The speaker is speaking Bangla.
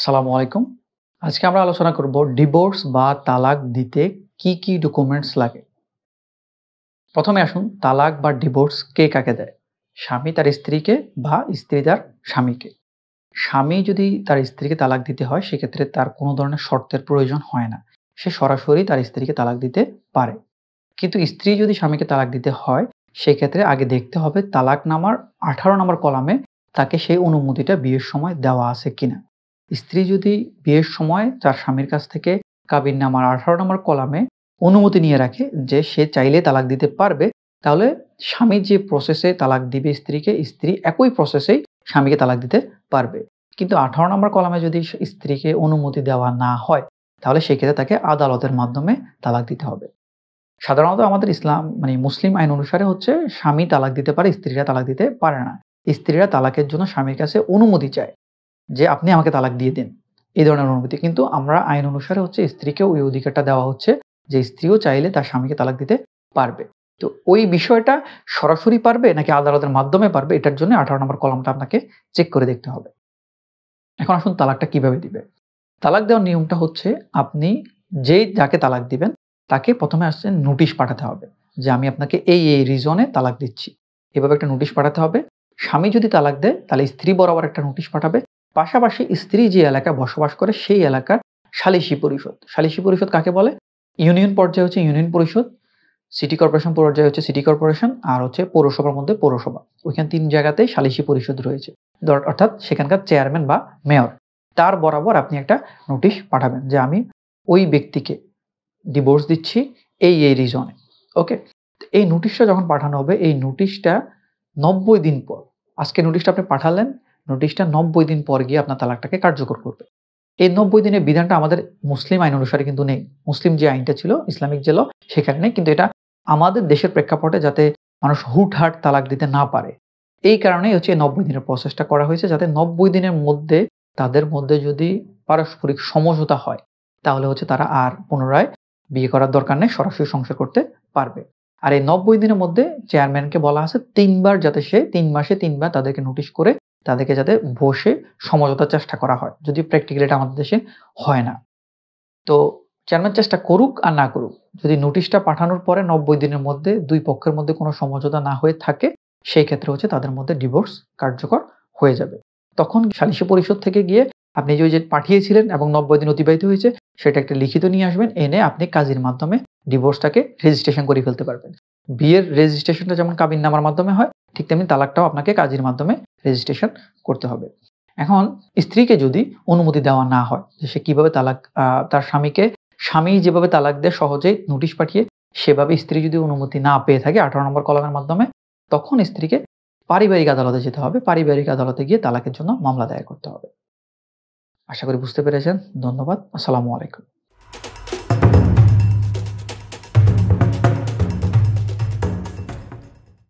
আসসালামু আলাইকুম। আজকে আমরা আলোচনা করব ডিভোর্স বা তালাক দিতে কি ডকুমেন্টস লাগে। প্রথমে আসুন তালাক বা ডিভোর্স কে কাকে দেয়? স্বামী তার স্ত্রীকে বা স্ত্রী তার স্বামীকে। স্বামী যদি তার স্ত্রীকে তালাক দিতে হয় সেক্ষেত্রে তার কোনো ধরনের শর্তের প্রয়োজন হয় না। সে সরাসরি তার স্ত্রীকে তালাক দিতে পারে। কিন্তু স্ত্রী যদি স্বামীকে তালাক দিতে হয় সেক্ষেত্রে আগে দেখতে হবে তালাকনামার ১৮ নম্বর কলামে তাকে সেই অনুমতিটা বিয়ের সময় দেওয়া আছে কিনা। স্ত্রী যদি বিয়ের সময় তার স্বামীর কাছ থেকে কাবিননামার ১৮ নম্বর কলামে অনুমতি নিয়ে রাখে যে সে চাইলে তালাক দিতে পারবে, তাহলে স্বামী যে প্রসেসে তালাক দিবে স্ত্রীকে, স্ত্রী একই প্রসেসেই স্বামীকে তালাক দিতে পারবে। কিন্তু ১৮ নম্বর কলামে যদি স্ত্রীকে অনুমতি দেওয়া না হয় তাহলে সেক্ষেত্রে তাকে আদালতের মাধ্যমে তালাক দিতে হবে। সাধারণত আমাদের ইসলাম মুসলিম আইন অনুসারে হচ্ছে স্বামী তালাক দিতে পারে, স্ত্রীরা তালাক দিতে পারে না। স্ত্রীরা তালাকের জন্য স্বামীর কাছে অনুমতি চায় যে, "আপনি আমাকে তালাক দিয়ে দিন।" এই ধরনের অনুমতি। কিন্তু আমরা আইন অনুসারে হচ্ছে স্ত্রীকেও ওই অধিকারটা দেওয়া হচ্ছে যে, স্ত্রীও চাইলে তার স্বামীকে তালাক দিতে পারবে। তো ওই বিষয়টা সরাসরি পারবে নাকি আদালতের মাধ্যমে পারবে, এটার জন্য ১৮ নম্বর কলামটা আপনাকে চেক করে দেখতে হবে। এখন আসুন তালাকটা কিভাবে দিবে? তালাক দেওয়ার নিয়মটা হচ্ছে আপনি যাকে তালাক দিবেন তাকে ১ম এ আসছে নোটিশ পাঠাতে হবে যে, "আমি আপনাকে এই রিজনে তালাক দিচ্ছি।" এভাবে একটা নোটিশ পাঠাতে হবে। স্বামী যদি তালাক দেয় তাহলে স্ত্রী বরাবর একটা নোটিশ পাঠাবে। পাশাপাশি স্ত্রী যে এলাকায় বসবাস করে সেই এলাকার সালিসি পরিষদ। সালিসি পরিষদ কাকে বলে? ইউনিয়ন পর্যায়ে হচ্ছে ইউনিয়ন পরিষদ, সিটি কর্পোরেশন পর্যায়ে হচ্ছে সিটি কর্পোরেশন, আর হচ্ছে পৌরসভার মধ্যে পৌরসভা। ওইখানে ৩ জায়গাতেই সালিসি পরিষদ রয়েছে। অর্থাৎ সেখানকার চেয়ারম্যান বা মেয়র। তার বরাবর আপনি একটা নোটিশ পাঠাবেন যে, "আমি ওই ব্যক্তিকে ডিভোর্স দিচ্ছি এই রিজনে।" ওকে? এই নোটিশটা যখন পাঠানো হবে, এই নোটিশটা ৯০ দিন পর, আজকে নোটিশটা আপনি পাঠালেন, নোটিশটা ৯০ দিন পর গিয়ে আপনার তালাকটাকে কার্যকর করবে। এই ৯০ দিনের বিধানটা আমাদের মুসলিম আইন অনুসারে কিন্তু নেই। মুসলিম যে আইনটা ছিল, ইসলামিক যে সেখানে নেই। কিন্তু এটা আমাদের দেশের প্রেক্ষাপটে যাতে মানুষ হুটহাট তালাক দিতে না পারে, এই কারণেই হচ্ছে এই ৯০ দিনের প্রসেসটা করা হয়েছে, যাতে ৯০ দিনের মধ্যে তাদের মধ্যে যদি পারস্পরিক সমঝোতা হয়, তাহলে হচ্ছে তারা আর পুনরায় বিয়ে করার দরকার নেই, সরাসরি সংসার করতে পারবে। আর এই ৯০ দিনের মধ্যে চেয়ারম্যানকে বলা আছে ৩ বার যাতে সে ৩ মাসে ৩ বার তাদেরকে নোটিশ করে তাদেরকে যাতে বসে সমঝোতার চেষ্টা করা হয়। যদিও প্র্যাকটিক্যালি এটা আমাদের দেশে হয় না। তো চেয়ারম্যান চেষ্টা করুক আর না করুক, যদি নোটিশটা পাঠানোর পরে ৯০ দিনের মধ্যে ২ পক্ষের মধ্যে কোনো সমঝোতা না হয়ে থাকে, সেই ক্ষেত্রে হচ্ছে তাদের মধ্যে ডিভোর্স কার্যকর হয়ে যাবে। তখন সালিসি পরিষদ থেকে গিয়ে আপনি যে ওই যে পাঠিয়েছিলেন এবং ৯০ দিন অতিবাহিত হয়েছে, সেটা একটা লিখিত নিয়ে আসবেন। এনে আপনি কাজীর মাধ্যমে ডিভোর্সটাকে রেজিস্ট্রেশন করে ফেলতে পারবেন। বিয়ের রেজিস্ট্রেশনটা যেমন কাবিননামার মাধ্যমে হয়, ঠিক তেমনি তালাকটাও আপনাকে কাজীর মাধ্যমে রেজিস্ট্রেশন করতে হবে। এখন স্ত্রীকে যদি অনুমতি দেওয়া না হয় যে সে কিভাবে তার স্বামী যেভাবে তালাক দেয় সহজেই নোটিশ পাঠিয়ে, সেভাবে স্ত্রী যদি অনুমতি না পেয়ে থাকে ১৮ নম্বর কলামের মাধ্যমে, তখন স্ত্রীকে পারিবারিক আদালতে যেতে হবে। পারিবারিক আদালতে গিয়ে তালাকের জন্য মামলা দায়ের করতে হবে। আশা করি বুঝতে পেরেছেন। ধন্যবাদ। আসসালামু আলাইকুম।